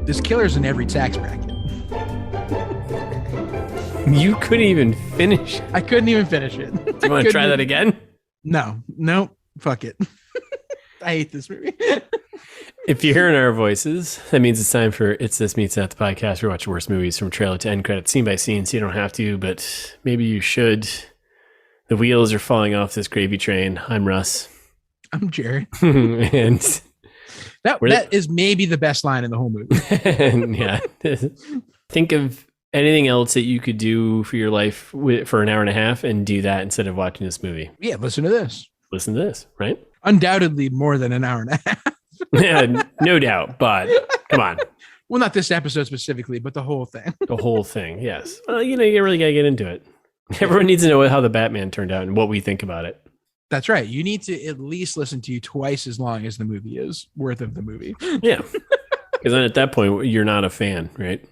This killer's in every tax bracket. You couldn't even finish. I couldn't even finish it. Do you want to try that again? No, fuck it. I hate this movie. If you're hearing our voices, that means it's time for It's This Meets That, the podcast. We watch worst movies from trailer to end credits, scene by scene, so you don't have to, but maybe you should. The wheels are falling off this gravy train. I'm Russ. I'm Jared. And that is maybe the best line in the whole movie. Yeah. Think of anything else that you could do for your life for an hour and a half and do that instead of watching this movie. Yeah, listen to this. Listen to this, right? Undoubtedly more than an hour and a half. Yeah, no doubt, but come on. Well, not this episode specifically, but the whole thing. The whole thing, yes. Well, you really got to get into it. Everyone needs to know how the Batman turned out and what we think about it. That's right. You need to at least listen to twice as long as the movie is worth of the movie. Yeah. Because then at that point, you're not a fan, right?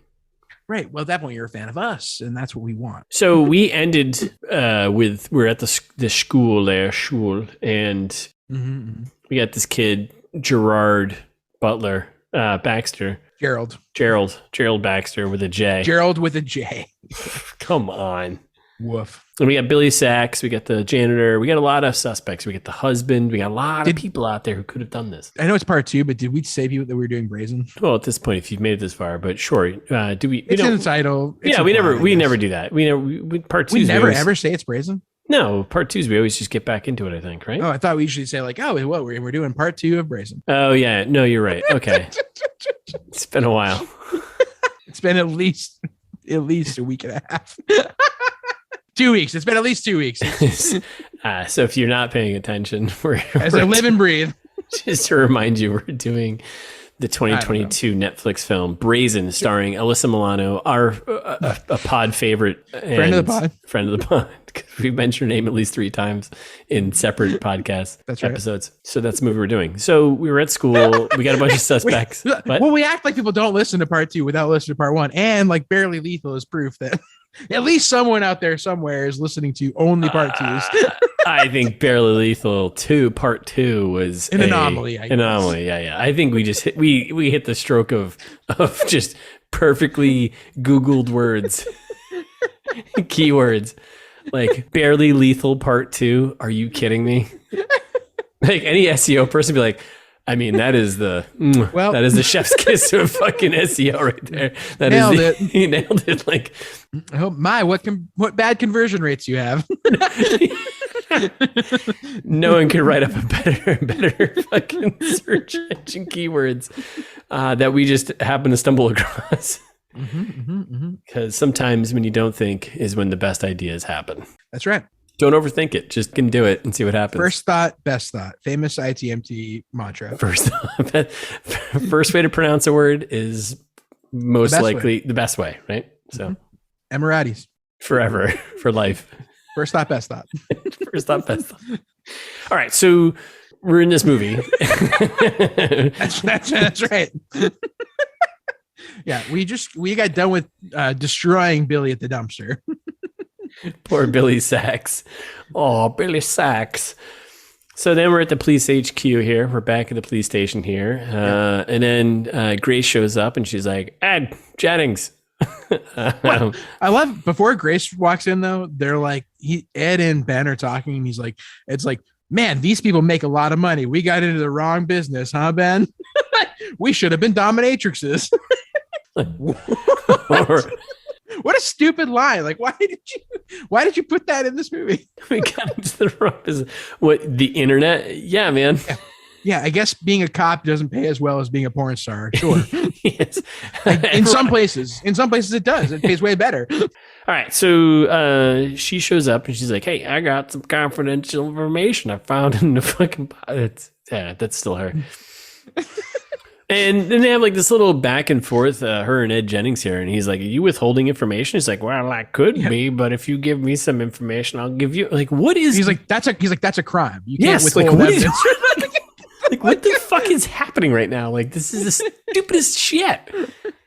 Right. Well, at that point, you're a fan of us, and that's what we want. So we ended we're at the school there, and we got this kid, Gerard Butler, Baxter. Gerald Baxter with a J. Gerald with a J. Come on. Woof. And we got Billy Sachs, we got the janitor, we got a lot of suspects, we got the husband, we got a lot of people out there who could have done this. I know it's part 2, but did we say that we were doing Brazen? Well, at this point, if you've made it this far, but sure, do we? It's in the title. Yeah, we never do that. Part 2. We never ever say it's Brazen. No, part 2s we always just get back into it. I think, right? Oh, I thought we usually say like, oh, what we're doing part 2 of Brazen. Oh yeah, no, you're right. Okay, it's been a while. It's been at least a week and a half. 2 weeks. It's been at least 2 weeks. So if you're not paying attention, as I live and breathe. Just to remind you, we're doing the 2022 Netflix film Brazen, starring Alyssa Milano, a pod favorite, friend of the pod. We've mentioned her name at least 3 times in separate podcast episodes. So that's the movie we're doing. So we were at school. We got a bunch of suspects. Well, we act like people don't listen to part 2 without listening to part 1, and like Barely Lethal is proof that at least someone out there somewhere is listening to only part 2s. I think Barely Lethal 2, part 2 was an anomaly. Anomaly, yeah. I think we just we hit the stroke of just perfectly Googled words, keywords, like Barely Lethal part 2. Are you kidding me? Like any SEO person would be like, I mean, that is the chef's kiss to a fucking SEO right there. He nailed it. Like, oh my, what bad conversion rates you have? No one could write up a better fucking search engine keywords that we just happen to stumble across. Because sometimes when you don't think is when the best ideas happen. That's right. Don't overthink it. Just can do it and see what happens. First thought, best thought. Famous ITMT mantra. First way to pronounce a word is most likely the best way, right? So, Emiratis. Forever, for life. First thought, best thought. First thought, best thought. All right, so we're in this movie. That's right. Yeah, we got done with destroying Billy at the dumpster. Poor Billy Sachs. Oh, Billy Sachs. So then we're at the police HQ here. We're back at the police station here. And then Grace shows up and she's like, Ed Jennings. I love before Grace walks in though, they're like Ed and Ben are talking and he's like, it's like, man, these people make a lot of money. We got into the wrong business, huh, Ben? We should have been dominatrixes. What a stupid lie. Like, why did you put that in this movie? We got into the wrong business. What, the internet? Yeah, man. Yeah, I guess being a cop doesn't pay as well as being a porn star. Sure. Yes. Like, in some places it does. It pays way better. All right. So she shows up and she's like, hey, I got some confidential information I found in the fucking that's still her. And then they have like this little back and forth, her and Ed Jennings here. And he's like, are you withholding information? He's like, well, I could be, but if you give me some information, I'll give you like, what is, he's like, that's a crime. You can't withhold like, evidence. Like, what the fuck is happening right now? Like, this is the stupidest shit.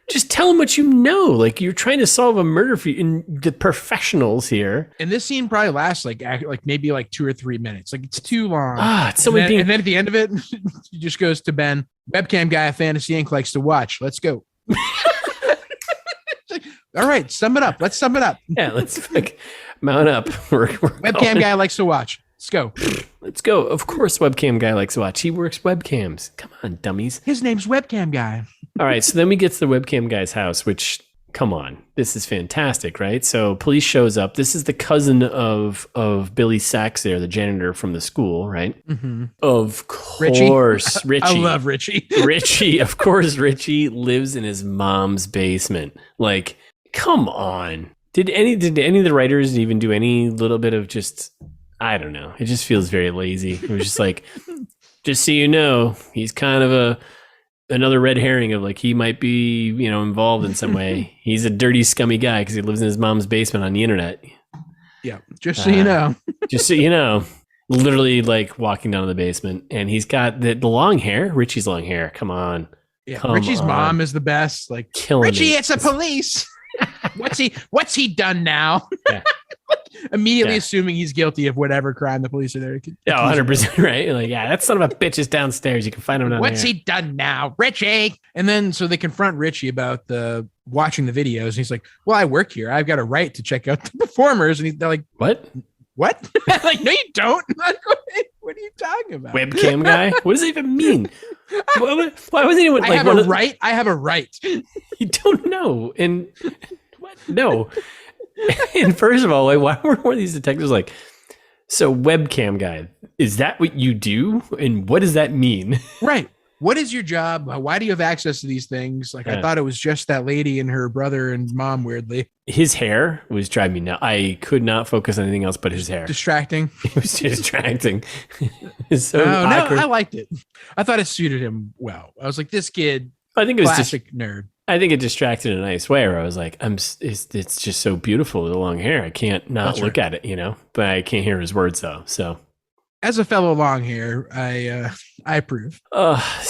Just tell them what you know. Like, you're trying to solve a murder for you, in the professionals here. And this scene probably lasts like maybe like 2 or 3 minutes. Like, it's too long. It's and then at the end of it, he just goes to Ben, webcam guy at Fantasy Inc. likes to watch. Let's go. Like, all right, sum it up. Let's sum it up. Yeah, let's mount up. Webcam guy likes to watch. Let's go. Let's go. Of course, webcam guy likes to watch. He works webcams. Come on, dummies. His name's Webcam Guy. All right, so then we get to the webcam guy's house, which, come on, this is fantastic, right? So police shows up. This is the cousin of Billy Sachs there, the janitor from the school, right? Mm-hmm. Of course, Richie. I love Richie. Richie, of course, Richie lives in his mom's basement. Like, come on. Did any of the writers even do any little bit of just, I don't know. It just feels very lazy. It was just like, just so you know, he's kind of another red herring of like, he might be, involved in some way. He's a dirty, scummy guy because he lives in his mom's basement on the internet. Yeah, just so you know. Just so you know. Literally like walking down to the basement, and he's got the long hair. Richie's long hair. Come on. Yeah, Richie's mom is the best. Like, killing Richie, me. it's the police. What's he done now? Yeah. Immediately assuming he's guilty of whatever crime the police are there. Yeah, 100% right. Like, yeah, that son of a bitch is downstairs. You can find him down What's there. he done now, Richie? And then so they confront Richie about watching the videos, and he's like, "Well, I work here. I've got a right to check out the performers." And they're like, What? Like, no, you don't. What are you talking about? Webcam guy? What does it even mean? Why was anyone like? I have a right. You don't know. And what? No. And first of all, like, why were more of these detectives like, so webcam guy, is that what you do? And what does that mean? Right. What is your job? Why do you have access to these things? Like, I thought it was just that lady and her brother and mom, weirdly. His hair was driving me nuts. I could not focus on anything else but his hair. Distracting. It was distracting. It's so no, awkward. I liked it. I thought it suited him well. I was like, this kid, I think it was classic nerd. I think it distracted in a nice way where I was like, it's just so beautiful, the long hair. I can't not look at it, but I can't hear his words though. So as a fellow long hair, I approve.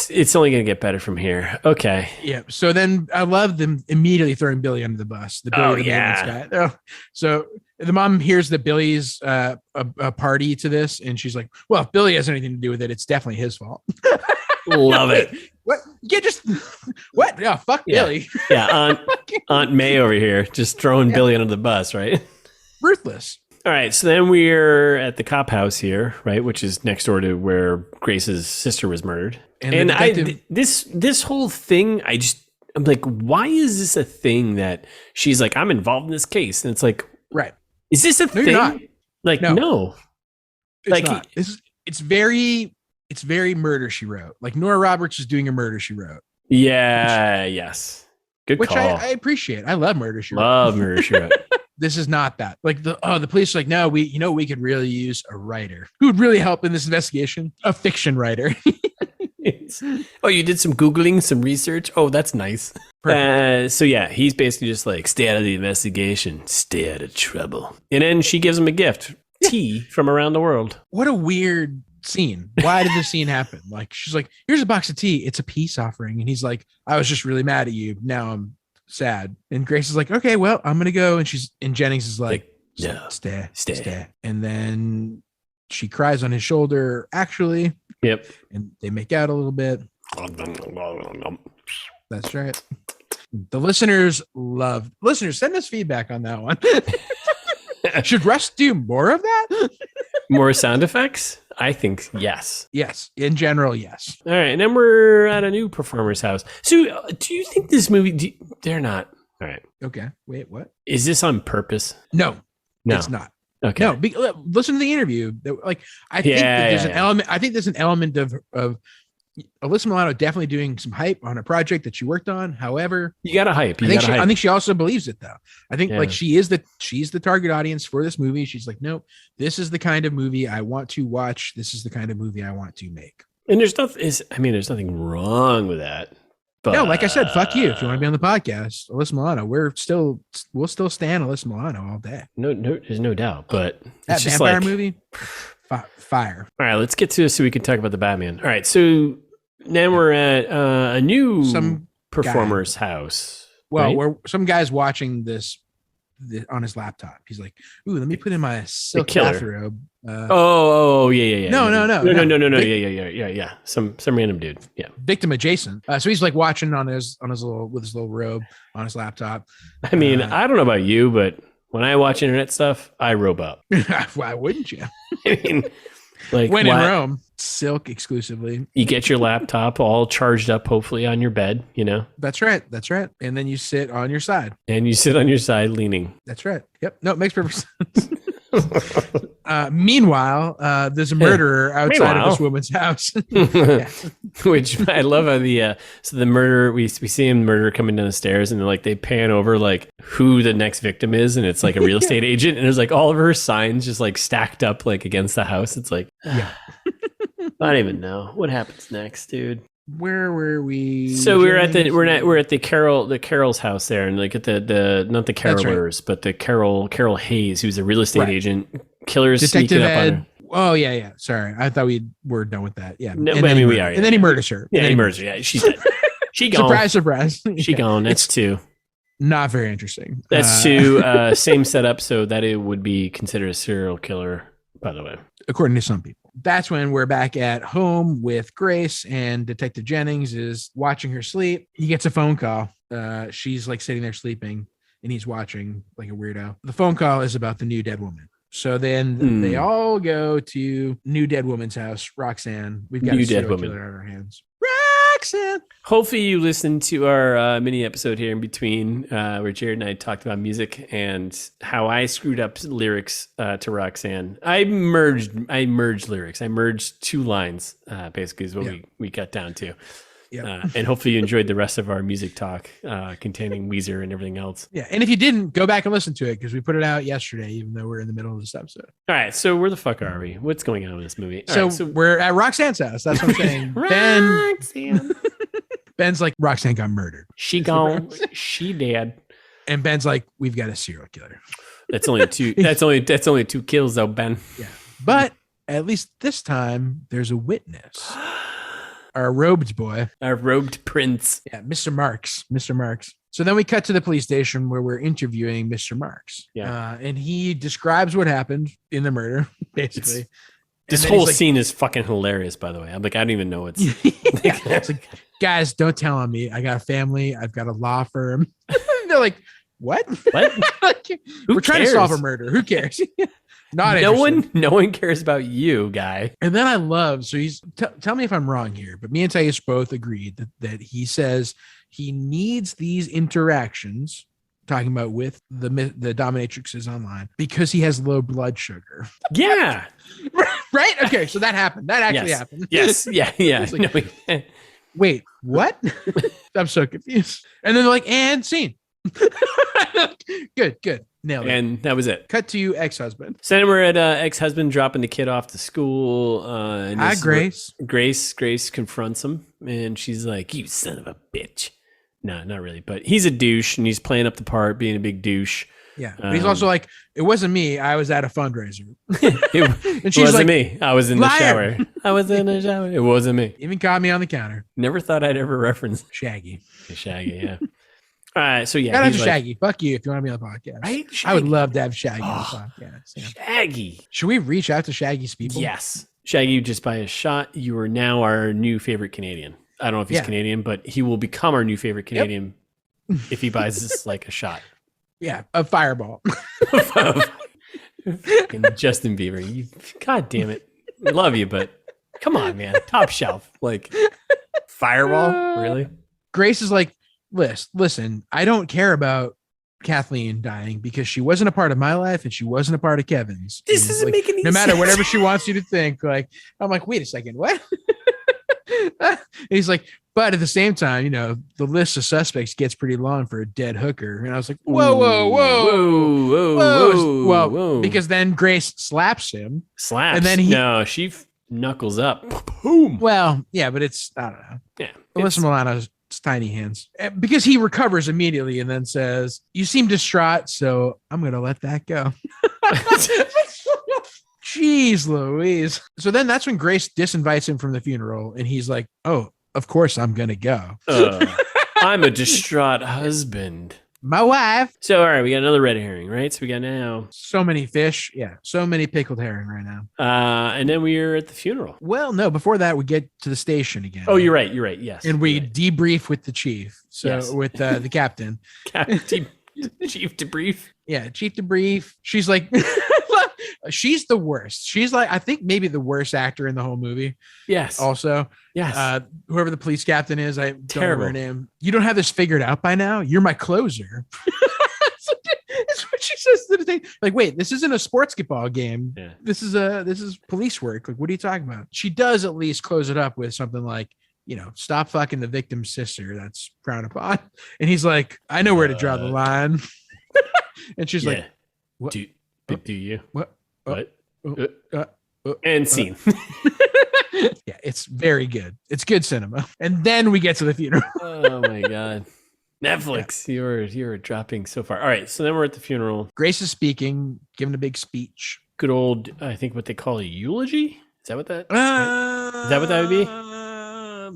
It's only going to get better from here. Okay. Yeah. So then I love them immediately throwing Billy under the bus. The Billy guy. Oh, so the mom hears that Billy's a party to this, and she's like, well, if Billy has anything to do with it, it's definitely his fault. Love it. What? You just what? Yeah, fuck Billy. Yeah, Aunt May over here just throwing Billy under the bus, right? Ruthless. All right, so then we're at the cop house here, right, which is next door to where Grace's sister was murdered. And this whole thing, I'm like, why is this a thing that she's like, I'm involved in this case, and it's like, right? Is this a thing? You're not. Like, no. It's like not. It's very Murder, She Wrote. Like, Nora Roberts is doing a Murder, She Wrote. Yeah. Yes. Good which call. I appreciate. I love Murder, She Wrote. Love Murder, She Wrote. This is not that. Like the police are like, no, we could really use a writer who would really help in this investigation. A fiction writer. You did some Googling, some research. Oh, that's nice. So yeah, he's basically just like, stay out of the investigation, stay out of trouble. And then she gives him a gift, tea from around the world. What a weird scene. Why did this scene happen? Like, she's like, here's a box of tea. It's a peace offering. And he's like, I was just really mad at you. Now I'm sad. And Grace is like, okay, well, I'm gonna go. And Jennings is like, no, stay. And then she cries on his shoulder, actually. Yep. And they make out a little bit. That's right. The listeners send us feedback on that one. Should Russ do more of that? More sound effects? I think yes. Yes. In general, yes. All right. And then we're at a new performer's house. So do you think this movie, they're not. All right. Okay. Wait, what? Is this on purpose? No, it's not. Okay. No, listen to the interview. Like, I think that there's an element. I think there's an element of Alyssa Milano definitely doing some hype on a project that she worked on. However, you got to hype. I think she also believes it though. I think like she's the target audience for this movie. She's like, nope, this is the kind of movie I want to watch. This is the kind of movie I want to make. And there's nothing wrong with that. But no, like I said, fuck you. If you want to be on the podcast, Alyssa Milano, we'll still stand Alyssa Milano all day. No, there's no doubt. But that vampire movie, fire. All right, let's get to this so we can talk about the Batman. All right, so now we're at a new performer's house. Well, right? where some guy's watching this on his laptop. He's like, "Ooh, let me put in my silk killer. bathrobe." Yeah. No. Yeah. Some random dude. Yeah. Victim adjacent. So he's like watching on his little robe on his laptop. I mean, I don't know about you, but when I watch internet stuff, I robe up. Why wouldn't you? I mean, like when in Rome, silk exclusively. You get your laptop all charged up, hopefully on your bed, you know? That's right. And then you sit on your side. And you sit on your side leaning. That's right. Yep. No, it makes perfect sense. Meanwhile, there's a murderer outside of this woman's house. Which I love how the murderer, we see him murder coming down the stairs, and they pan over like who the next victim is, and it's like a real estate agent, and there's like all of her signs just like stacked up like against the house. It's like, I don't even know what happens next, dude. Where were we? So we're at the Carol's house there, and like at the not the Carolers, but the Carol Hayes, who's a real estate agent. Killers Detective sneaking up Ed. on her. Oh yeah. Sorry, I thought we were done with that. Yeah, no, but I mean we are. And then he murders her. Yeah, he murders her. Yeah, she's dead. She gone. Surprise. She gone. That's two. Not very interesting. That's two. Same setup, so that it would be considered a serial killer. By the way, according to some people. That's when we're back at home with Grace, and Detective Jennings is watching her sleep. He gets a phone call. She's like sitting there sleeping, and he's watching like a weirdo. The phone call is about the new dead woman. So then they all go to new dead woman's house. Roxanne. We've got new a serial killer on our hands. Roxanne. Hopefully you listened to our mini episode here in between where Jared and I talked about music and how I screwed up lyrics to Roxanne. I merged lyrics. I merged two lines, basically is what we got down to. Yeah. And hopefully you enjoyed the rest of our music talk containing Weezer and everything else. Yeah. And if you didn't, go back and listen to it because we put it out yesterday, even though we're in the middle of this episode. All right. So where the fuck are we? What's going on in this movie? So we're at Roxanne's house. That's what I'm saying. Roxanne. Ben's like, Roxanne got murdered. She gone. She dead. And Ben's like, we've got a serial killer. That's only two. That's only two kills though, Ben. Yeah. But at least this time there's a witness. Our robed boy. Our robed prince. Yeah, Mr. Marks. So then we cut to the police station where we're interviewing Mr. Marks. Yeah. And he describes what happened in the murder, basically. This whole scene is fucking hilarious, by the way. I'm like, I don't even know what's... It's like, guys, don't tell on me. I got a family. I've got a law firm. They're like, what? We're trying to solve a murder. Who cares? No one cares about you, guy. And then I love, so he's tell me if I'm wrong here, but me and Thais both agreed that he says he needs these interactions, talking about with the dominatrixes online, because he has low blood sugar. Yeah. Right? Okay, so that happened. That actually happened. Yes. Yeah. Like, wait, what? I'm so confused. And then they're like, and scene. Good. Nailed it. And that was it. Cut to ex-husband. So then we're at ex-husband dropping the kid off to school. Hi, Grace. Grace confronts him, and she's like, "You son of a bitch." No, not really, but he's a douche, and he's playing up the part, being a big douche. Yeah, but he's also like, "It wasn't me. I was at a fundraiser." And she's wasn't me. I was in the shower. I was in the shower. It wasn't me. Even caught me on the counter. Never thought I'd ever reference Shaggy. Shaggy, yeah. All right, so yeah, shout out to Shaggy. Fuck you if you want to be on the podcast. Right? I would love to have Shaggy on the podcast. Yeah. Shaggy. Should we reach out to Shaggy's people? Yes. Shaggy, just by a shot, you are now our new favorite Canadian. I don't know if he's Canadian, but he will become our new favorite Canadian if he buys us like a shot. Yeah, a fireball. Justin Bieber. God damn it. I love you, but come on, man. Top shelf. Like, fireball? Really? Grace is like, listen, I don't care about Kathleen dying because she wasn't a part of my life and she wasn't a part of Kevin's. This doesn't make any sense. No matter whatever she wants you to think. Like, I'm like, wait a second, what? And he's like, but at the same time, you know, the list of suspects gets pretty long for a dead hooker. And I was like, whoa. Well, because then Grace slaps him. And then she knuckles up. Boom. Well, yeah, but it's, I don't know. Yeah. Alyssa Milano's tiny hands, because he recovers immediately and then says, you seem distraught, so I'm going to let that go. Jeez Louise. So then that's when Grace disinvites him from the funeral and he's like, oh, of course I'm going to go. I'm a distraught husband. My wife. So, all right, we got another red herring, right? So we got now so many fish. Yeah, so many pickled herring right now. And then we're at the funeral. Well, no, before that, we get to the station again. Oh, you're right. You're right. Yes. And we debrief with the chief. So with the captain. Chief debrief. Yeah, chief debrief. She's like, she's the worst. She's like, I think maybe the worst actor in the whole movie. Yes. Also, yes. Whoever the police captain is, I don't remember her name. You don't have this figured out by now. You're my closer. That's what she says to the thing. Like, wait, this isn't a sportsball game. Yeah. This is police work. Like, what are you talking about? She does at least close it up with something like, stop fucking the victim's sister. That's frowned upon. And he's like, I know where to draw the line. And she's like, what? Do you? What? And scene. Yeah, it's very good. It's good cinema. And then we get to the funeral. Oh my God. Netflix, you're dropping so far. All right, so then we're at the funeral. Grace is speaking, giving a big speech. Good old, I think what they call a eulogy. Is that what that? Is that what that would be?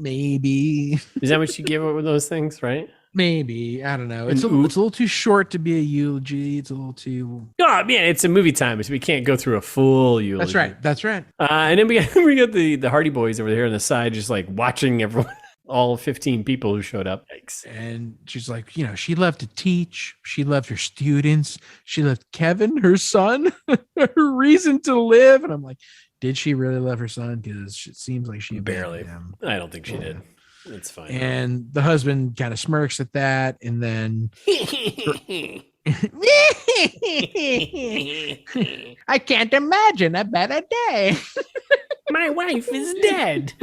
Maybe. Is that what you give it with those things, right? Maybe. I don't know. It's a little too short to be a eulogy. It's a little too. Oh man, it's a movie time, so we can't go through a full eulogy. That's right. And then we got the Hardy Boys over here on the side, just like watching everyone. All 15 people who showed up. Yikes. And she's like, she loved to teach. She loved her students. She loved Kevin, her son, her reason to live. And I'm like, did she really love her son? Because it seems like she barely. I don't think she did. It's fine. And the husband kind of smirks at that. And then I can't imagine a better day. My wife is dead.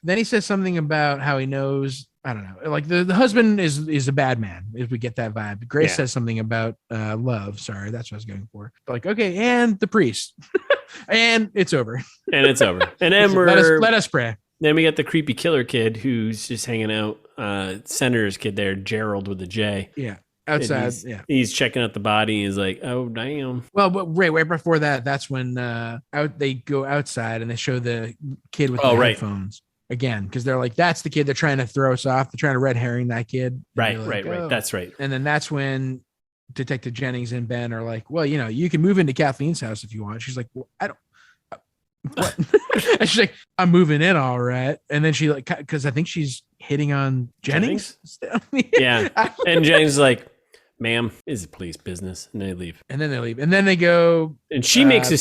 Then he says something about how he knows. I don't know. Like the husband is a bad man. If we get that vibe. Grace says something about love. Sorry, that's what I was going for. But like, okay, and the priest, and it's over. And it's over. And then let us pray. Then we got the creepy killer kid who's just hanging out. Senator's kid there, Gerald with a J. Yeah. Outside, he's checking out the body. He's like, "Oh damn!" Well, but right before that, that's when they go outside and they show the kid with the headphones again because they're like, "That's the kid they're trying to throw us off. They're trying to red herring that kid." Right. That's right. And then that's when Detective Jennings and Ben are like, "Well, you can move into Kathleen's house if you want." She's like, "Well, I don't." What? And she's like, "I'm moving in, all right." And then she because I think she's hitting on Jennings? Yeah. And Jennings is like, "Ma'am, this is police business," and they leave. And then they go. And she makes a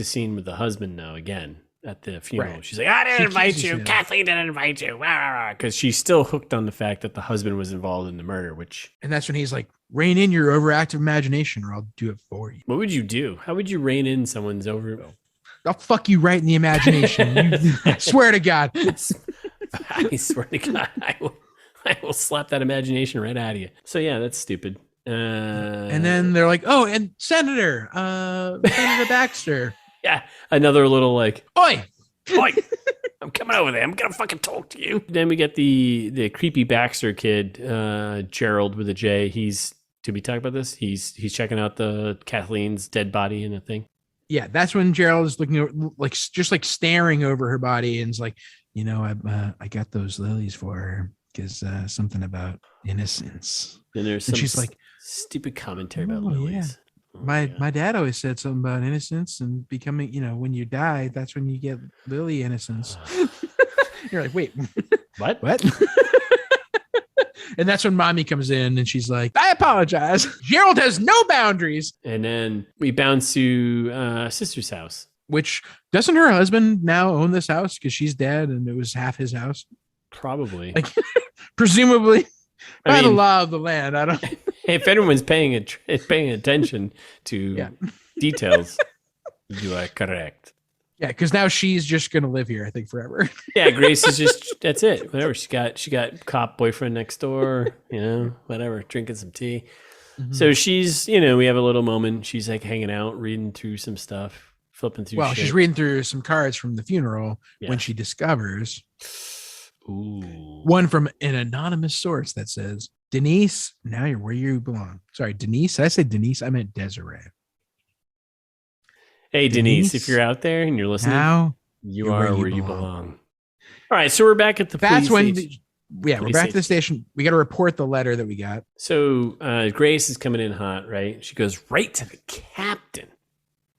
scene with the husband now again at the funeral. Right. She's like, "I didn't invite you. Kathleen didn't invite you," because she's still hooked on the fact that the husband was involved in the murder. And that's when he's like, "Rein in your overactive imagination, or I'll do it for you." What would you do? How would you rein in someone's over? I'll fuck you right in the imagination. I swear to God. I swear to God, I will slap that imagination right out of you. So yeah, that's stupid. And then they're like, "Oh, and Senator Baxter." Yeah, another little like, "Oi, I'm coming over there. I'm gonna fucking talk to you." Then we get the creepy Baxter kid, Gerald with a J. Did we talk about this? He's checking out the Kathleen's dead body in a thing. Yeah, that's when Gerald is looking over, just staring over her body, and is like, I got those lilies for her because something about innocence. And she's like, stupid commentary about lilies. Yeah. My dad always said something about innocence and becoming, when you die, that's when you get lily innocence. You're like, wait, what? And that's when mommy comes in and she's like, "I apologize. Gerald has no boundaries." And then we bounce to sister's house. Which, doesn't her husband now own this house because she's dead and it was half his house? Probably. Presumably. By the law of the land. I don't. If anyone's paying attention to details, you are correct. Yeah, because now she's just gonna live here, I think, forever. Yeah, Grace is that's it. Whatever. She got cop boyfriend next door, whatever, drinking some tea. Mm-hmm. So she's, we have a little moment. She's like hanging out, reading through some stuff, flipping through. Well, she's reading through some cards from the funeral when she discovers one from an anonymous source that says, "Denise, now you're where you belong." Sorry, Denise. Did I say Denise? I meant Desiree. Hey, Denise, if you're out there and you're listening, now you are where you belong. All right, so we're back at the That's police when, station. we're back to the station. We got to report the letter that we got. So Grace is coming in hot, right? She goes right to the captain.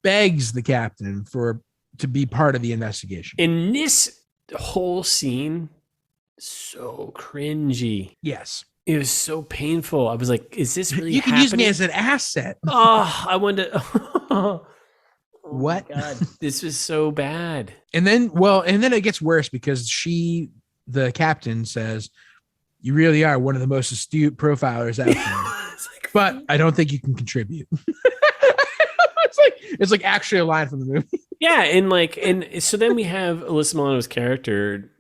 Begs the captain to be part of the investigation. In this whole scene, so cringy. Yes. It was so painful. I was like, is this really You can happening? use me as an asset. Oh, I wanted to... Oh what? God, this was so bad. And then it gets worse because the captain says, you really are one of the most astute profilers out there. But I don't think you can contribute. It's like actually a line from the movie. Yeah, and so then we have Alyssa Milano's character,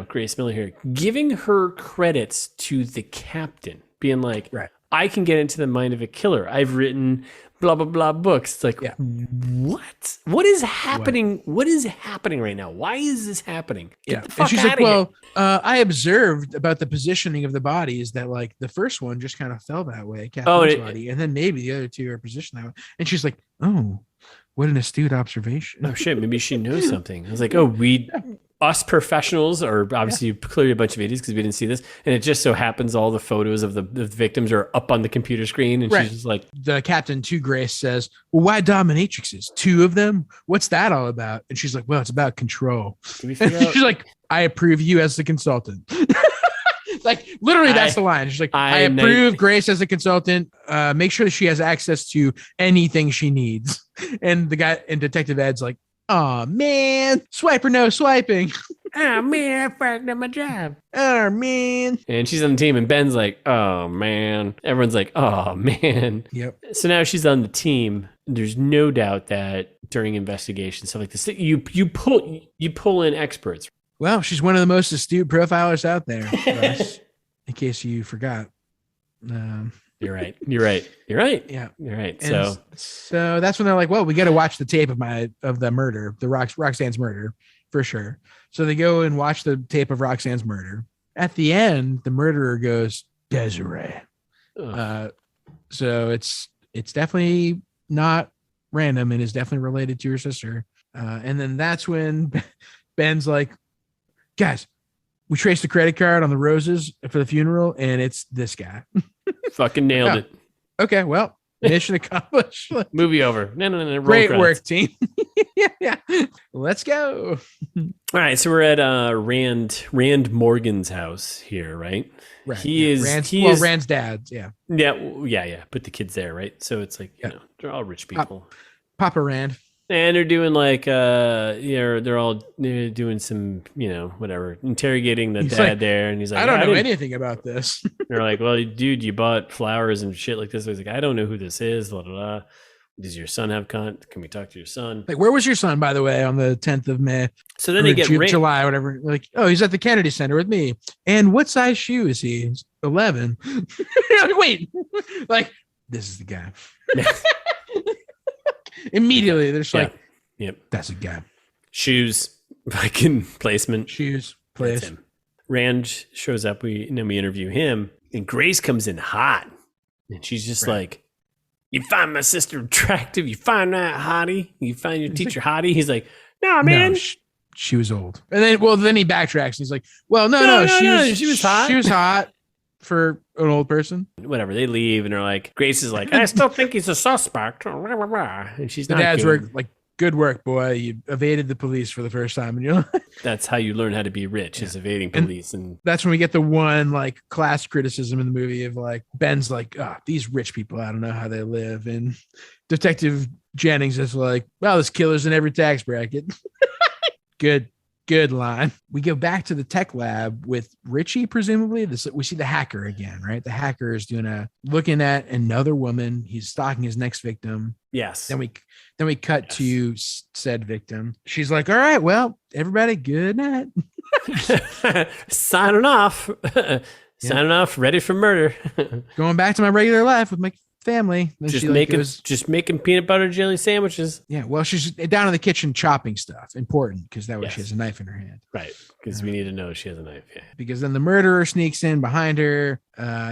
Grace Miller here, giving her credits to the captain, being like, right. I can get into the mind of a killer. I've written blah, blah, blah books. It's like, what? What is happening? What is happening right now? Why is this happening? Get the fuck and she's out like, of here. I observed about the positioning of the bodies that like the first one just kind of fell that way, Catherine's body, and then maybe the other two are positioned that way. And she's like, oh, what an astute observation. Oh shit, maybe she knows something. I was like, us professionals are obviously clearly a bunch of idiots because we didn't see this. And it just so happens all the photos of the victims are up on the computer screen. And she's just like, the captain to Grace says, well, why dominatrixes? 2 of them? What's that all about? And she's like, well, it's about control. She's like, I approve you as the consultant. Like literally that's the line. She's like, I approve Grace as a consultant. Make sure that she has access to anything she needs. And the guy and Detective Ed's like, oh man, swiper no swiping. Oh man, I fucked up my job. Oh man. And she's on the team and Ben's like, oh man. Everyone's like, oh man. Yep. So now she's on the team. There's no doubt that during investigations, stuff like this, you pull in experts. Well, she's one of the most astute profilers out there, Russ, in case you forgot. You're right. Yeah, you're right. And so that's when they're like, well, we got to watch the tape of the murder, the Roxanne's murder for sure. So they go and watch the tape of Roxanne's murder. At the end, the murderer goes, Desiree. So it's definitely not random and is definitely related to her sister. And then that's when Ben's like, guys, we traced the credit card on the roses for the funeral, and it's this guy. Fucking nailed it. Okay, well, mission accomplished. Movie over. No. Great work, team. yeah. Let's go. All right, so we're at Rand Morgan's house here, right? Right. He is Rand's dad. Yeah. Yeah. Put the kids there, right? So it's like, they're all rich people. Papa Rand. And they're doing like, they're all doing some, whatever, interrogating the dad there. And he's like, I don't know anything about this. They're like, well, dude, you bought flowers and shit like this. He's like, I don't know who this is. Blah, blah, blah. Does your son have Can we talk to your son? Like, where was your son, by the way, on the 10th of May? So then they get July, whatever. Like, oh, he's at the Kennedy Center with me. And what size shoe is he? He's 11. Wait, like, this is the guy. Immediately, they're just like, yep, that's a guy. Shoes, fucking placement. Shoes, place. Rand shows up. We interview him, and Grace comes in hot, and she's just like, "You find my sister attractive? You find that hottie? You find your teacher hottie?" He's like, "No, man, she was old." And then he backtracks. And he's like, "Well, no, she was hot. She was hot for an old person." Whatever. They leave, and they're like, Grace is like, "I still think he's a suspect," and she's the not. Dad's like, good work, boy. You evaded the police for the first time in your life. That's how you learn how to be rich, is evading police. And that's when we get the one like class criticism in the movie of like Ben's like, these rich people, I don't know how they live. And Detective Jennings is like, well, there's killers in every tax bracket. Good line. We go back to the tech lab with Richie, presumably. We see the hacker again, right? The hacker is looking at another woman. He's stalking his next victim. Yes. Then we cut to said victim. She's like, all right, well, everybody, good night. Signing off. Signing off, ready for murder. Going back to my regular life with my family. Then just making peanut butter jelly sandwiches. Yeah, well, she's down in the kitchen chopping stuff. Important, because that way she has a knife in her hand. Right, because we need to know she has a knife. Yeah. Because then the murderer sneaks in behind her.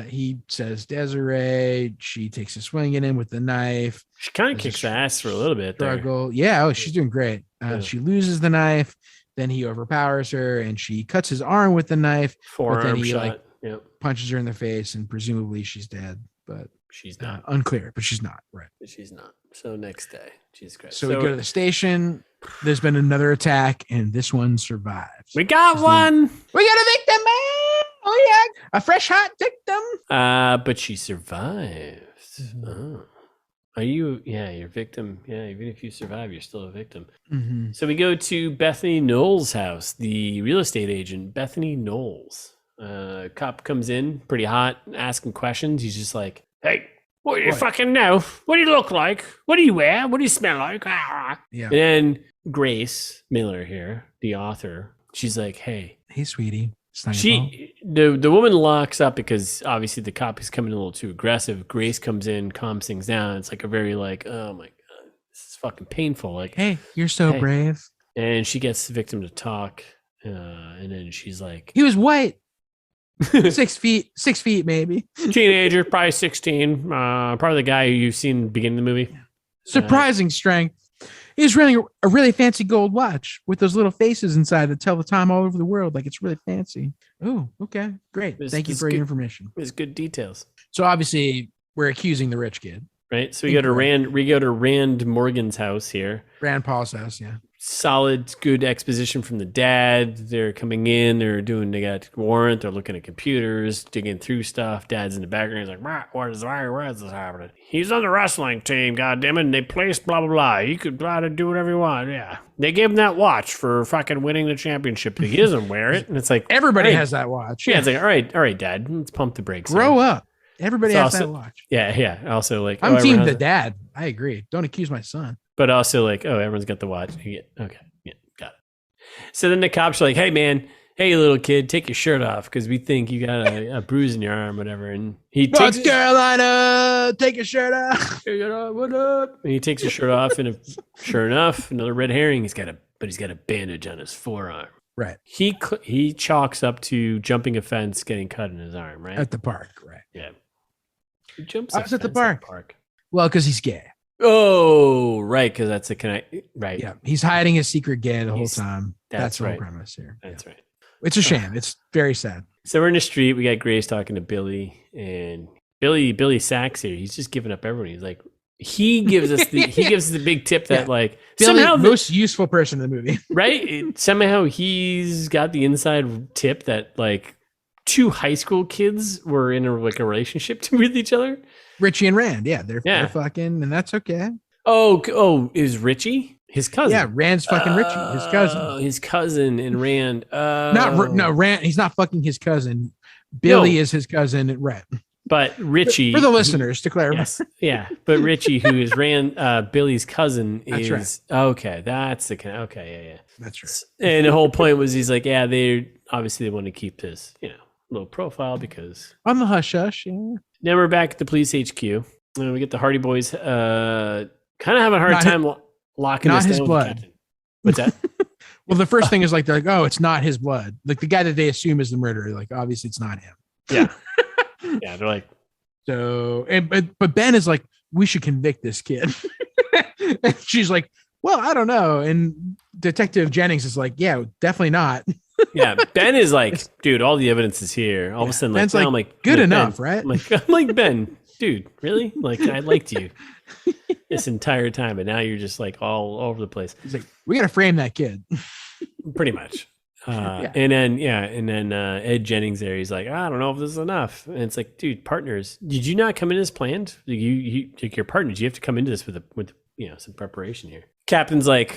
He says Desiree. She takes a swing at him with the knife. She kind of kicks ass for a little bit. Struggle. Yeah, she's doing great. She loses the knife. Then he overpowers her and she cuts his arm with the knife. But then Forearm he shot. punches her in the face and presumably she's dead. But she's not. Unclear, but she's not. Right. She's not. So next day, Jesus Christ. So we go to the station. There's been another attack, and this one survives. We got one. We got a victim, man. Oh yeah, a fresh hot victim. But she survived. Oh. Are you? Yeah, you're a victim. Yeah, even if you survive, you're still a victim. Mm-hmm. So we go to Bethany Knowles' house, the real estate agent, Bethany Knowles. Cop comes in, pretty hot, asking questions. He's just like, "Hey, what do you fucking know? What do you look like? What do you wear? What do you smell like?" Yeah. And then Grace Miller here, the author, she's like, "Hey, sweetie." The woman locks up because obviously the cop is coming a little too aggressive. Grace comes in, calms things down. It's like a very like, oh my god, this is fucking painful. Like, hey, you're so brave. And she gets the victim to talk, and then she's like, he was white. 6 feet, maybe. Teenager, probably 16. Probably the guy who you've seen beginning of the movie. Surprising strength. He's running a really fancy gold watch with those little faces inside that tell the time all over the world. Like it's really fancy. Oh, okay, great. Thank you for your information. It was good details. So obviously we're accusing the rich kid, right? So we go to Rand Morgan's house here. Rand Paul's house, yeah. Solid, good exposition from the dad. They're coming in. They got warrant. They're looking at computers, digging through stuff. Dad's in the background. He's like, where is this happening? He's on the wrestling team, goddammit. And they placed blah, blah, blah. You could try to do whatever you want. Yeah. They gave him that watch for fucking winning the championship. He doesn't wear it. And it's like, everybody has that watch. Yeah. It's like, all right, Dad, let's pump the brakes. Grow up. Everybody has that watch. Yeah. Also, like, I'm team the dad. I agree. Don't accuse my son. But also like, everyone's got the watch. Okay. Yeah. Got it. So then the cops are like, hey, man. Hey, little kid, take your shirt off because we think you got a bruise in your arm, whatever. And he takes North Carolina, take your shirt off. What up? And he takes his shirt off, and sure enough, another red herring. He's got a bandage on his forearm. Right. He chalks up to jumping a fence, getting cut in his arm. Right. At the park. Right. Yeah. He jumps. I was at the park. Well, because he's gay. Oh, right. Because that's a connect. Right. Yeah. He's hiding his secret gay the whole time. That's the whole premise here. That's right. It's a shame. It's very sad. So we're in the street. We got Grace talking to Billy, and Billy Sachs here. He's just giving up everyone. He's like, he gives us the big tip that like Billy, somehow most useful person in the movie, right? Somehow he's got the inside tip that like 2 high school kids were in a relationship with each other. Richie and Rand, they're fucking, and that's okay. Oh, is Richie his cousin? Yeah, Rand's fucking Richie, his cousin. His cousin and Rand. Rand. He's not fucking his cousin. Billy is his cousin. Right. But Richie, for the listeners to clarify, but Richie, who is Billy's cousin, is right. Okay. That's okay, that's right. And the whole point was, he's like, they want to keep this, low profile because on the hush hush. Yeah. Then we're back at the police HQ, and we get the Hardy Boys, kind of having a hard time locking not us his down. Blood. What's that? Well, the first thing is like they're like, oh, it's not his blood. Like the guy that they assume is the murderer. Like obviously it's not him. Yeah. Yeah, they're like, so, but Ben is like, we should convict this kid. And she's like, well, I don't know. And Detective Jennings is like, yeah, definitely not. Yeah, Ben is like, dude, all the evidence is here. All of a sudden, like, Ben's like, I'm like, good enough, Ben. right? I'm like, Ben, dude, really? Like, I liked you this entire time, but now you're just like all over the place. He's like, we got to frame that kid. Pretty much. And then Ed Jennings there, he's like, I don't know if this is enough. And it's like, dude, partners, did you not come in as planned? You like your partners, you have to come into this with some preparation here. Captain's like,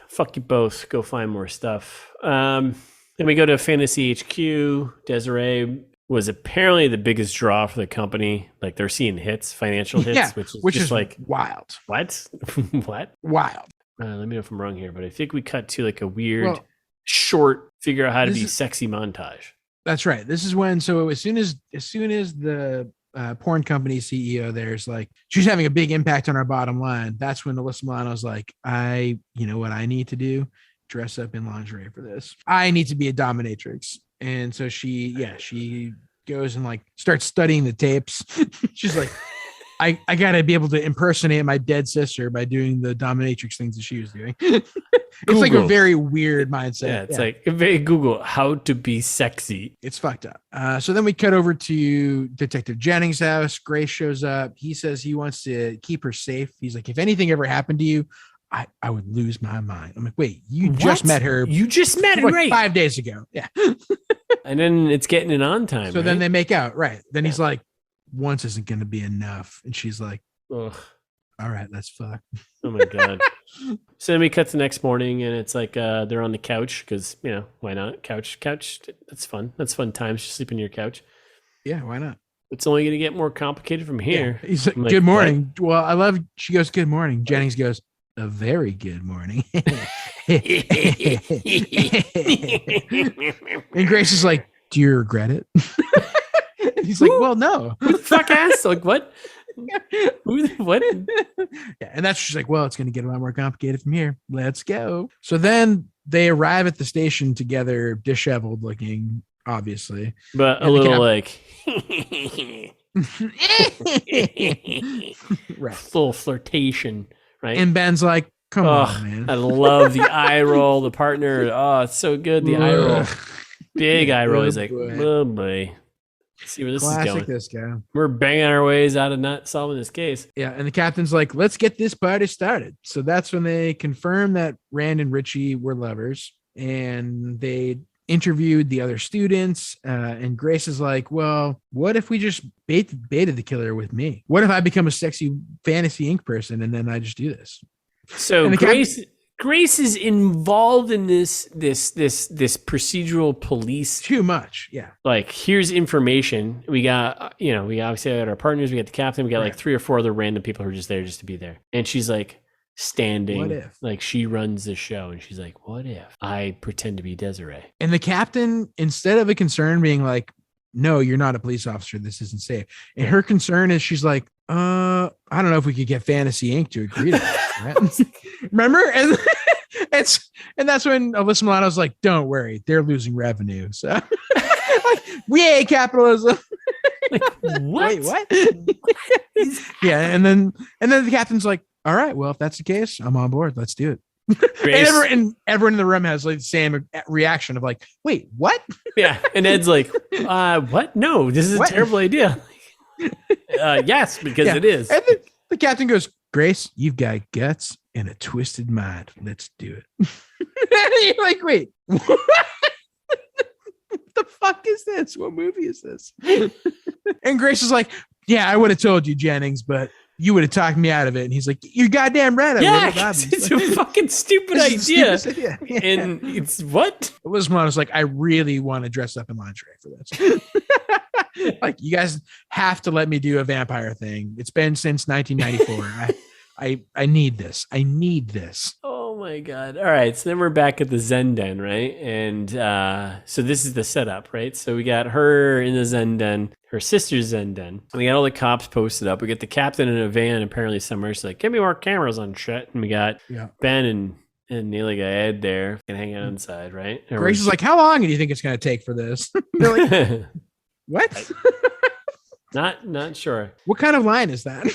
fuck you both, go find more stuff. Then we go to Fantasy HQ. Desiree was apparently the biggest draw for the company. Like they're seeing financial hits, which is like wild. What? What? Wild. Let me know if I'm wrong here, but I think we cut to like a weird short figure out how to be sexy montage. That's right. This is when, so as soon as the porn company CEO there's like, she's having a big impact on our bottom line. That's when Alyssa Milano's like, you know what I need to do? Dress up in lingerie for this. I need to be a dominatrix. And so she goes and like starts studying the tapes. She's like, I gotta be able to impersonate my dead sister by doing the dominatrix things that she was doing. It's like a very weird mindset. Yeah, it's like very Google how to be sexy. It's fucked up. So then we cut over to Detective Jennings' house. Grace shows up. He says he wants to keep her safe. He's like, if anything ever happened to you, I would lose my mind. I'm like, wait, you just met her. You just met her, like right? 5 days ago. Yeah. And then it's getting it on time. So then they make out. Right. Then he's like, once isn't going to be enough. And she's like, ugh. All right, let's fuck. Oh my God. So then we cut to the next morning and it's like they're on the couch because, you know, why not? Couch. That's fun. That's fun times to sleep on your couch. Yeah, why not? It's only going to get more complicated from here. Yeah. He's like, good morning. What? Well, I love, she goes, good morning. Jennings goes, a very good morning. And Grace is like, do you regret it? And he's like, well, no. Who the fuck asked? Like, what? What? Yeah, and that's just like, well, it's going to get a lot more complicated from here. Let's go. So then they arrive at the station together, disheveled looking, obviously, but a little like right. Little flirtation, right? And Ben's like, come on, man. I love the eye roll. The partner, it's so good. The eye roll, big eye roll. He's like, oh boy. See where this is going. This guy. We're banging our ways out of not solving this case. Yeah, and the captain's like, let's get this party started. So that's when they confirm that Rand and Richie were lovers, and they interviewed the other students. And Grace is like, well, what if we just baited the killer with me? What if I become a sexy fantasy ink person and then I just do this? So Grace is involved in this procedural police too much. Yeah. Like, here's information. We got, we obviously got our partners. We got the captain. We got like 3 or 4 other random people who are just there just to be there. And she's like standing. What if? Like, she runs the show. And she's like, what if I pretend to be Desiree? And the captain, instead of a concern being like, no, you're not a police officer, this isn't safe. And her concern is she's like, I don't know if we could get Fantasy Inc. to agree to that. Right? Remember? And that's when Alyssa Milano's like, don't worry, they're losing revenue. So like, we hate capitalism. Like, what? Wait, what? Yeah, and then the captain's like, all right, well, if that's the case, I'm on board. Let's do it. And everyone in the room has like the same reaction of like, wait, what? Yeah. And Ed's like, what? No, this is a terrible idea. Yes, because it is. And the captain goes, Grace, you've got guts and a twisted mind. Let's do it. And you're like, wait, what the fuck is this? What movie is this? And Grace is like, yeah, I would have told you, Jennings, but you would have talked me out of it. And he's like, you're goddamn right. It's a fucking stupid idea. Yeah. And it's what? Liz Milano's like, I really want to dress up in lingerie for this. Like, you guys have to let me do a vampire thing. It's been since 1994. I need this. I need this. Oh my God. All right. So then we're back at the Zen Den, right? And so this is the setup, right? So we got her in the Zen Den, her sister's Zen Den. And we got all the cops posted up. We got the captain in a van apparently somewhere. She's like, give me more cameras on shit. And we got Ben and nearly got Ed there and hang out inside, right? And Grace is like, how long do you think it's going to take for this? They're like, what? Not sure. What kind of line is that?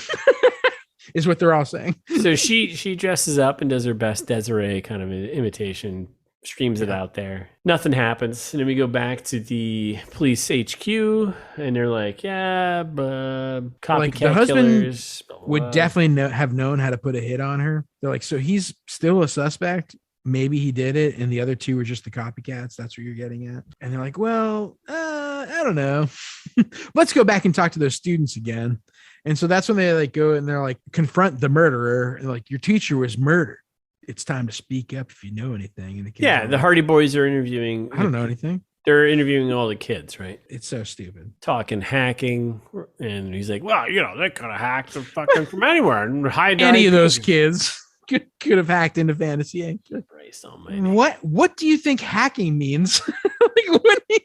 Is what they're all saying. So she dresses up and does her best Desiree kind of imitation, streams it out there. Nothing happens. And then we go back to the police HQ and they're like, yeah, but copycat like the husband killers would definitely have known how to put a hit on her. They're like, so he's still a suspect. Maybe he did it, and the other 2 were just the copycats. That's what you're getting at. And they're like, well, I don't know. Let's go back and talk to those students again. And so that's when they like go and they're like, confront the murderer. And like, your teacher was murdered. It's time to speak up if you know anything. And the Hardy Boys are interviewing. I don't know anything. They're interviewing all the kids, right? It's so stupid. Talking hacking. And he's like, well, they could have hacked fucking from anywhere and hide any of those kids. Could have hacked into Fantasy Inc. What do you think hacking means?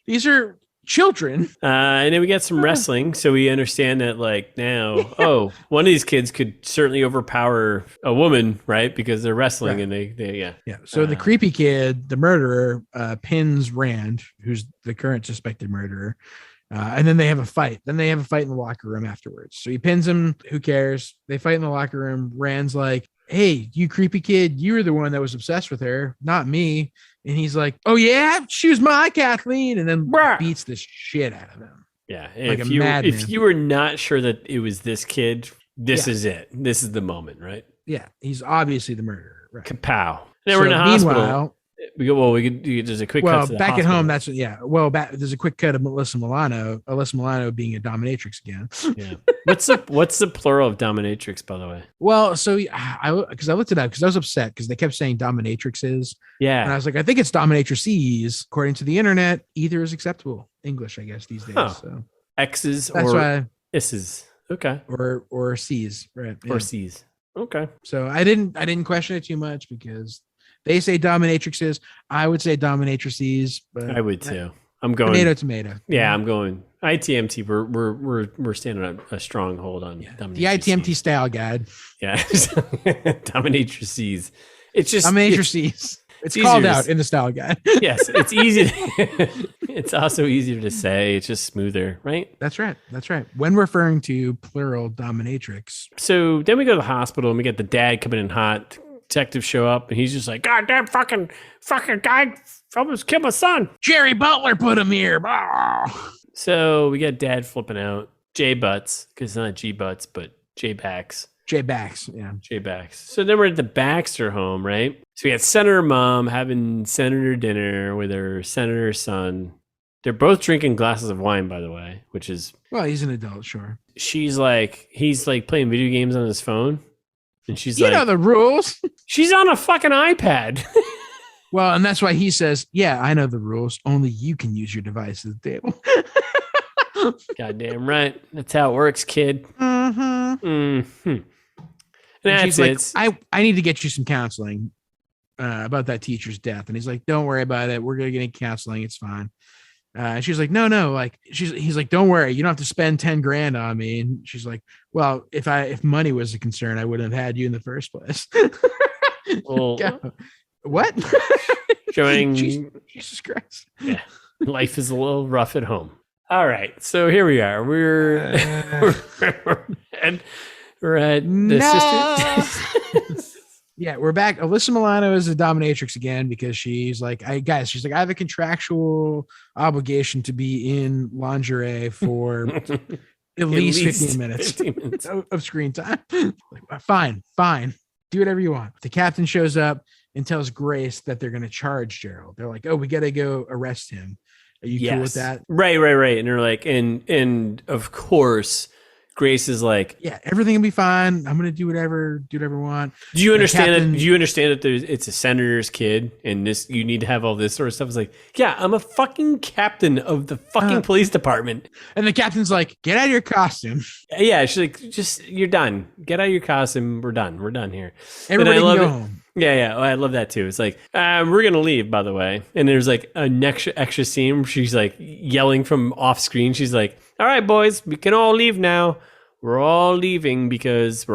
These are children. And then we got some wrestling, so we understand that like now, one of these kids could certainly overpower a woman, right? Because they're wrestling and they. So the creepy kid, the murderer, pins Rand, who's the current suspected murderer. And then they have a fight. Then they have a fight in the locker room afterwards. So he pins him. Who cares? They fight in the locker room. Rand's like, hey, you creepy kid, you were the one that was obsessed with her, not me. And he's like, oh, yeah, she was my Kathleen. And then beats the shit out of him. Yeah. Like if you were not sure that it was this kid, this is it. This is the moment, right? Yeah. He's obviously the murderer. Right. Kapow. Now we're in a hospital. Meanwhile, there's a quick cut to the back hospital. at home, there's a quick cut of Alyssa Milano being a dominatrix again. Yeah. What's the plural of dominatrix, by the way? Well, so because I looked it up because I was upset because they kept saying dominatrixes. Yeah. And I was like, I think it's dominatrices. According to the internet, either is acceptable. English, I guess, these days. So X's that's or why S's. Okay. Or C's, right? Or C's. Okay. So I didn't question it too much because they say dominatrixes. I would say dominatrices, but I would too. I'm going tomato. Yeah, I'm going ITMT. We're standing on a strong hold on dominatrices. The ITMT style guide. Yeah, dominatrices. It's just dominatrices. It's called out in the style guide. Yes, it's easy. It's also easier to say. It's just smoother, right? That's right. When referring to plural dominatrix. So then we go to the hospital and we get the dad coming in hot. Detectives show up and he's just like, God damn fucking guy almost killed my son. Jerry Butler put him here. So we got dad flipping out. J Butts, because it's not G Butts, but J Backs. J Backs, yeah. J Backs. So then we're at the Baxter home, right? So we got Senator Mom having senator dinner with her senator son. They're both drinking glasses of wine, by the way, which is... Well, he's an adult, sure. He's like playing video games on his phone. And she's you know the rules. She's on a fucking iPad. Well, and that's why he says, yeah, I know the rules. Only you can use your device at the table. Goddamn right. That's how it works, kid. Mm-hmm. Mm-hmm. And she's like, I need to get you some counseling about that teacher's death. And he's like, don't worry about it. We're going to get counseling. It's fine. And she's like, no, like he's like, don't worry. You don't have to spend 10 grand on me. And she's like, well, if money was a concern, I wouldn't have had you in the first place. Well, what? Showing Jesus Christ. Yeah. Life is a little rough at home. All right. So here we are. We're at the sister. Yeah, we're back. Alyssa Milano is a dominatrix again because she's like, I have a contractual obligation to be in lingerie for at least 15 minutes of screen time. Like, fine. Do whatever you want. The captain shows up and tells Grace that they're going to charge Gerald. They're like, oh, we got to go arrest him. Are you cool with that? Right. And they're like, and of course, Grace is like, yeah, everything will be fine. I'm gonna do whatever I want. Do you understand that? Do you understand that it's a senator's kid, and you need to have all this sort of stuff? It's like, yeah, I'm a fucking captain of the fucking police department. And the captain's like, get out of your costume. Yeah, she's like, you're done. Get out of your costume. We're done here. Everybody can go home. Yeah. Oh, I love that too. It's like, we're going to leave, by the way. And there's like an extra scene where she's like yelling from off screen. She's like, all right, boys, we can all leave now. We're all leaving because we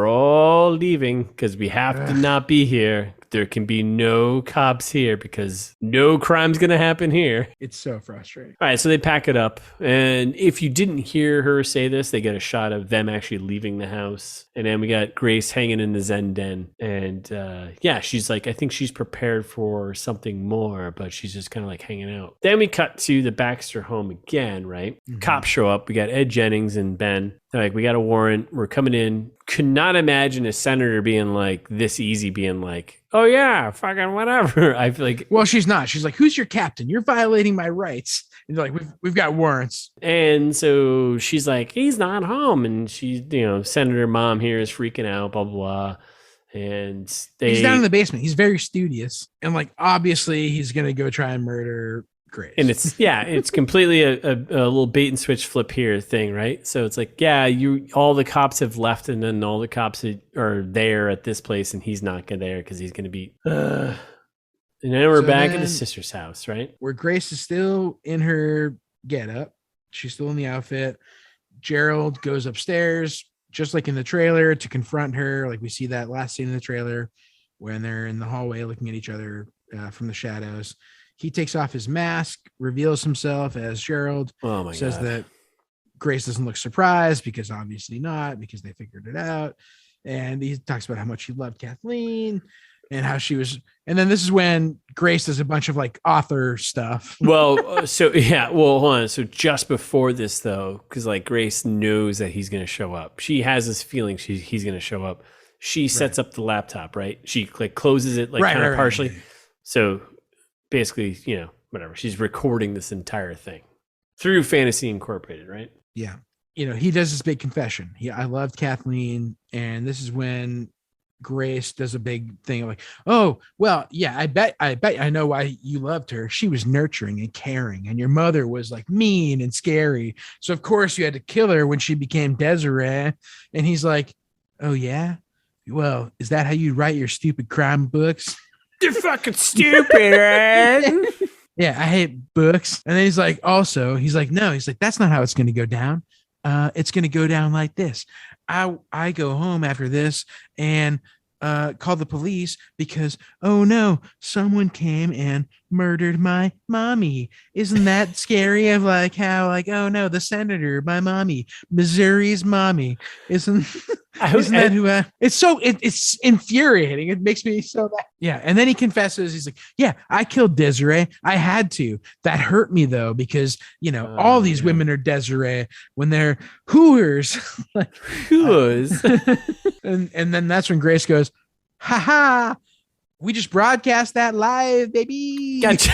have to not be here. There can be no cops here because no crime's going to happen here. It's so frustrating. All right, so they pack it up. And if you didn't hear her say this, they get a shot of them actually leaving the house. And then we got Grace hanging in the Zen den. And she's like, I think she's prepared for something more, but she's just kind of like hanging out. Then we cut to the Baxter home again, right? Mm-hmm. Cops show up. We got Ed Jennings and Ben. They're like, we got a warrant. We're coming in. Could not imagine a senator being like this easy, being like, oh yeah, fucking whatever. I feel like, well, she's not. She's like, who's your captain? You're violating my rights. And they're like, we've got warrants. And so she's like, he's not home. And she's, Senator Mom here is freaking out, blah, blah, blah. And he's down in the basement. He's very studious. And like, obviously he's going to go try and murder Grace. And it's completely a little bait and switch flip here thing, right? So it's like, all the cops have left, and then all the cops are there at this place, and he's not there because he's going to be. And then we're back at his sister's house, right? Where Grace is still in her getup. She's still in the outfit. Gerald goes upstairs, just like in the trailer, to confront her. Like we see that last scene in the trailer when they're in the hallway looking at each other from the shadows. He takes off his mask, reveals himself as Gerald. Oh my says God. that Grace doesn't look surprised because obviously not, because they figured it out. And he talks about how much he loved Kathleen and how she was. And then this is when Grace does a bunch of like author stuff. Well, hold on. So just before this though, because like Grace knows that he's going to show up. She has this feeling he's going to show up. She sets up the laptop, right? She like closes it like kind of partially. Right. So basically, whatever. She's recording this entire thing through Fantasy Incorporated, right? Yeah. He does this big confession. I loved Kathleen. And this is when Grace does a big thing like, oh, well, yeah, I bet I know why you loved her. She was nurturing and caring, and your mother was like mean and scary. So of course you had to kill her when she became Desiree. And he's like, oh yeah? Well, is that how you write your stupid crime books? You're fucking stupid, man. Yeah, I hate books. And then he's like, no, he's like, that's not how it's going to go down. It's going to go down like this. I go home after this and call the police because, oh no, someone came and murdered my mommy. Isn't that scary? Of like how like, oh no, the senator, my mommy, Missouri's mommy. Isn't that who it's infuriating. It makes me so mad. Yeah. And then he confesses, he's like, yeah, I killed Desiree. I had to. That hurt me though, because all these women are Desiree when they're hooers. Like, hooers. And then that's when Grace goes, ha ha. We just broadcast that live, baby. Gotcha,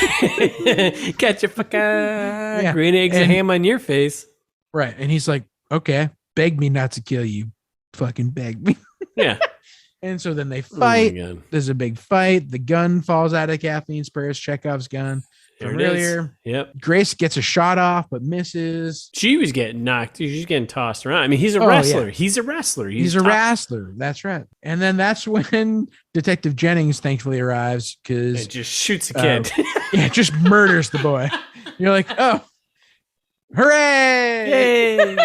fucking green eggs and ham on your face. Right. And he's like, okay, beg me not to kill you. Fucking beg me. Yeah. And so then they fight. There's a big fight. The gun falls out of Kathleen's purse, Chekhov's gun from earlier. Yep. Grace gets a shot off, but misses. She was getting knocked. She's getting tossed around. I mean, he's a wrestler. Yeah. He's a wrestler. He's a wrestler. That's right. And then that's when Detective Jennings thankfully arrives because it just shoots a kid. Just murders the boy. You're like, oh, hooray! Yay!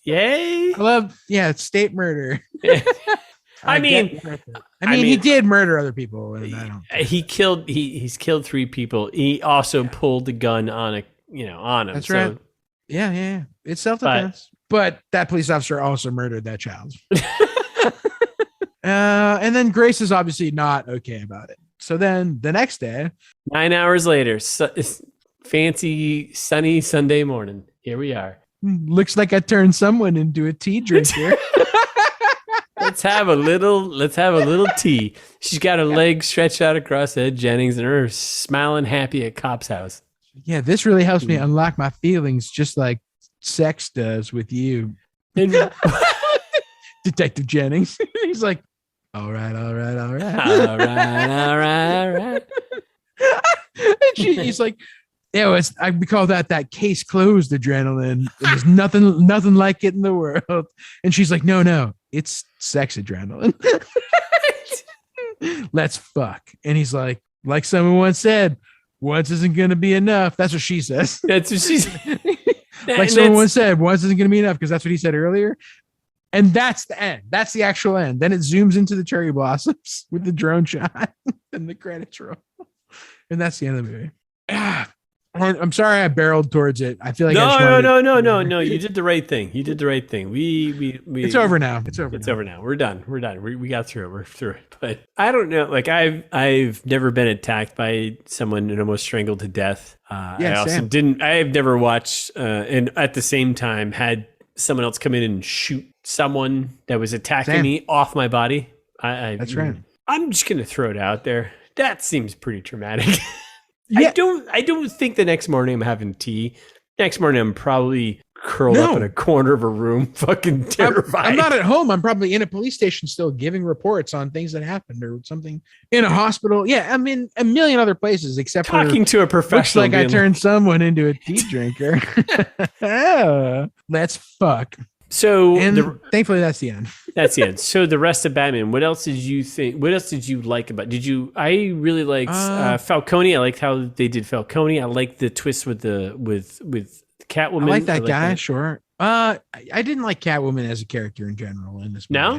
Yay! I love, it's state murder. I mean, he did murder other people. And he's killed 3 people. He also pulled the gun on him. That's right. Yeah. It's self-defense. But that police officer also murdered that child. And then Grace is obviously not okay about it. So then the next day, 9 hours later, fancy sunny Sunday morning. Here we are. Looks like I turned someone into a tea drinker. Let's have a little tea. She's got her legs stretched out across Ed Jennings and her smiling happy at Cop's house. Yeah, this really helps me unlock my feelings just like sex does with you. Detective Jennings. He's like, all right. And he's like, we call that case closed adrenaline. There's nothing like it in the world. And she's like, no, it's sex adrenaline. Let's fuck. And he's like someone once said, once isn't going to be enough. That's what she says. That's what she said. Like someone once said, once isn't going to be enough, because that's what he said earlier. And that's the end. That's the actual end. Then it zooms into the cherry blossoms with the drone shot and the credits roll. And that's the end of the movie. I'm sorry I barreled towards it. I feel like no. You did the right thing. We It's over now. It's over now. We're done. We got through it. We're through it. But I don't know. Like I've never been attacked by someone and almost strangled to death. I also didn't. I have never watched and at the same time had someone else come in and shoot someone that was attacking me off my body. That's right. I'm just gonna throw it out there. That seems pretty traumatic. Yeah. I don't think the next morning I'm having tea. Next morning I'm probably curled up in a corner of a room, fucking terrified. I'm not at home. I'm probably in a police station still giving reports on things that happened or something in a hospital. Yeah, I'm in a million other places except talking to a professional. Looks like I turned someone into a tea drinker. Let's fuck. So thankfully that's the end. That's the end. So the rest of Batman, what else did you think? What else did you like about? I really liked Falcone. I liked how they did Falcone. I liked the twist with Catwoman. I like that guy. Sure. I didn't like Catwoman as a character in general in this movie. No?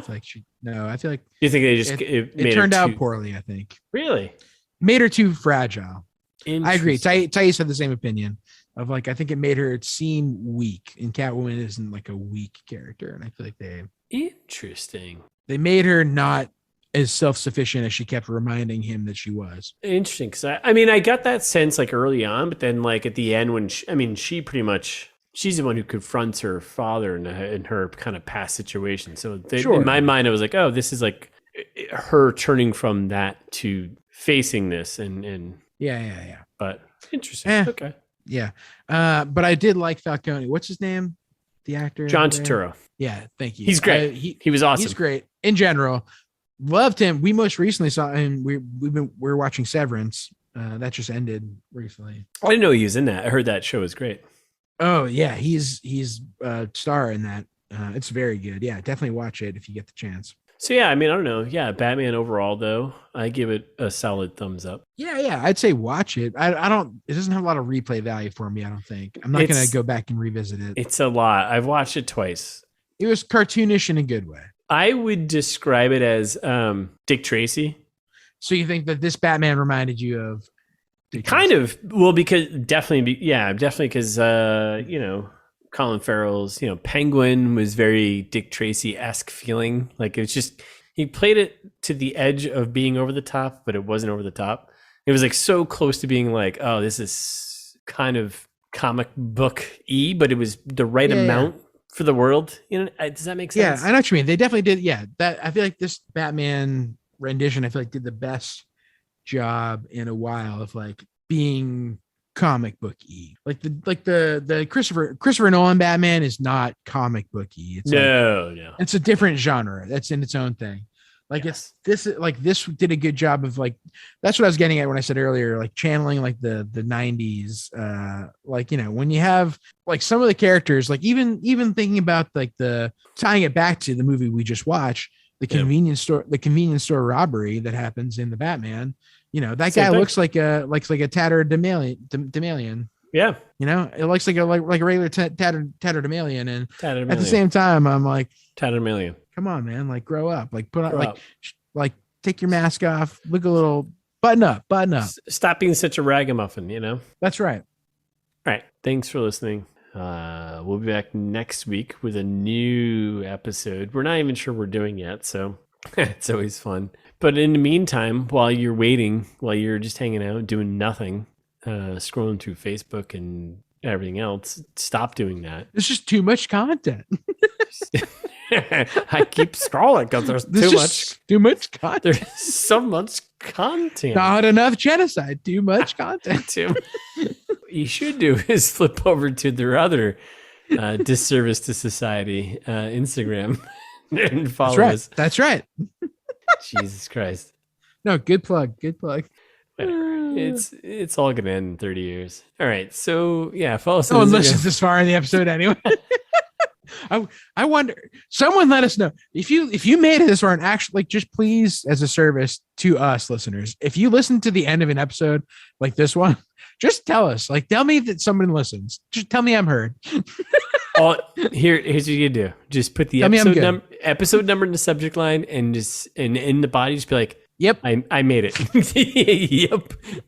I feel like you think they just it turned out poorly, I think. Really? Made her too fragile. I agree. Thais had the same opinion. of like, I think it made her seem weak, and Catwoman isn't like a weak character. And I feel like they made her not as self-sufficient as she kept reminding him that she was. Interesting. Cause I mean, I got that sense like early on, but then like at the end when she pretty much, she's the one who confronts her father in her kind of past situation. So in my mind, I was like, oh, this is like her turning from that to facing this and yeah. But interesting. Okay. Yeah. But I did like Falcone. What's his name? The actor? John Turturro. Yeah. Thank you. He's great. He was awesome. He's great in general. Loved him. We most recently saw him. We're watching Severance. That just ended recently. I didn't know he was in that. I heard that show was great. Oh yeah. He's a star in that. It's very good. Yeah. Definitely watch it if you get the chance. So yeah, I mean, I don't know. Yeah, Batman overall though, I give it a solid thumbs up. Yeah, I'd say watch it. I don't. It doesn't have a lot of replay value for me. I don't think. I'm not gonna go back and revisit it. It's a lot. I've watched it twice. It was cartoonish in a good way. I would describe it as Dick Tracy. So you think that this Batman reminded you of? Dick kind Tracy? of. Well, because definitely because Colin Farrell's, Penguin was very Dick Tracy-esque feeling. Like it was just, he played it to the edge of being over the top, but it wasn't over the top. It was like so close to being like, oh, this is kind of comic book-y, but it was the right amount for the world. Does that make sense? Yeah, I know what you mean. They definitely did. Yeah, that I feel like this Batman rendition, I feel like did the best job in a while of like being comic booky. Like the Christopher Nolan Batman is not comic booky. It's no. It's a different genre. That's in its own thing. Like this did a good job of like, that's what I was getting at when I said earlier, like channeling like the 90s. When you have like some of the characters, like even thinking about like the tying it back to the movie we just watched, the convenience store robbery that happens in the Batman. That guy looks like a tattered Demalion. Yeah. It looks like a regular tattered Demalion. And at the same time, I'm like, tattered Demalion. Come on, man. Like grow up, like put on, like take your mask off, look a little button up. Stop being such a ragamuffin, That's right. All right. Thanks for listening. We'll be back next week with a new episode. We're not even sure we're doing yet, so it's always fun. But in the meantime, while you're waiting, while you're just hanging out, doing nothing, scrolling through Facebook and everything else, stop doing that. It's just too much content. I keep scrolling because there's too much content. There's so much content. Not enough genocide. Too much content. What you should do is flip over to their other disservice to society Instagram and follow us. That's right. Jesus Christ. No, good plug. Whatever. It's all gonna end in 30 years. All right. So yeah, follow us. No one listens this far in the episode anyway. I wonder. Someone let us know if you made it this far and actually, like, just please, as a service to us listeners, if you listen to the end of an episode like this one, just tell us. Like, tell me that someone listens. Just tell me I'm heard. Here's what you do. Just put the episode number in the subject line and just and in the body, just be like, "Yep, I made it."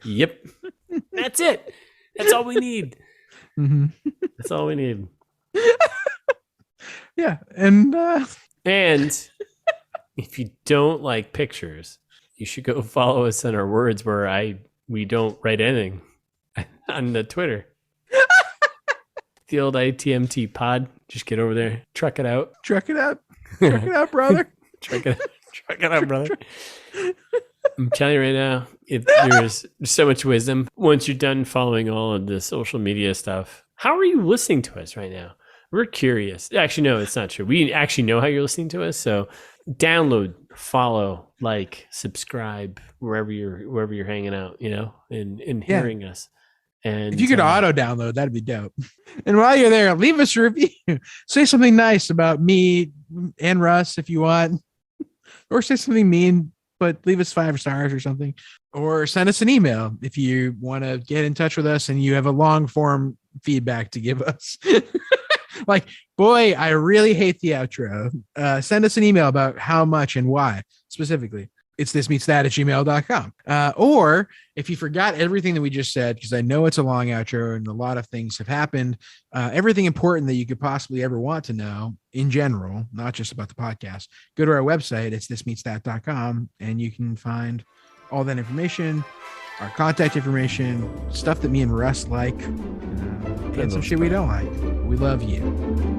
Yep. That's it. That's all we need. Mm-hmm. That's all we need. Yeah, and if you don't like pictures, you should go follow us on our words where we don't write anything on the Twitter. The old ITMT pod. Just get over there. Truck it out. Truck it out, brother. Truck it out, brother. I'm telling you right now, there's so much wisdom. Once you're done following all of the social media stuff, how are you listening to us right now? We're curious. Actually, no, it's not true. We actually know how you're listening to us. So download, follow, like, subscribe wherever you're hanging out, and hearing us. And if you could auto download, that'd be dope. And while you're there, leave us a review. Say something nice about me and Russ if you want, or say something mean, but leave us 5 stars or something, or send us an email if you want to get in touch with us and you have a long form feedback to give us. Like, boy, I really hate the outro. Send us an email about how much and why specifically. it's thismeetsthat@gmail.com. Or if you forgot everything that we just said, because I know it's a long outro and a lot of things have happened, everything important that you could possibly ever want to know in general, not just about the podcast, go to our website. It's thismeetsthat.com, and you can find all that information, our contact information, stuff that me and Russ like, and some shit we don't like. We love you.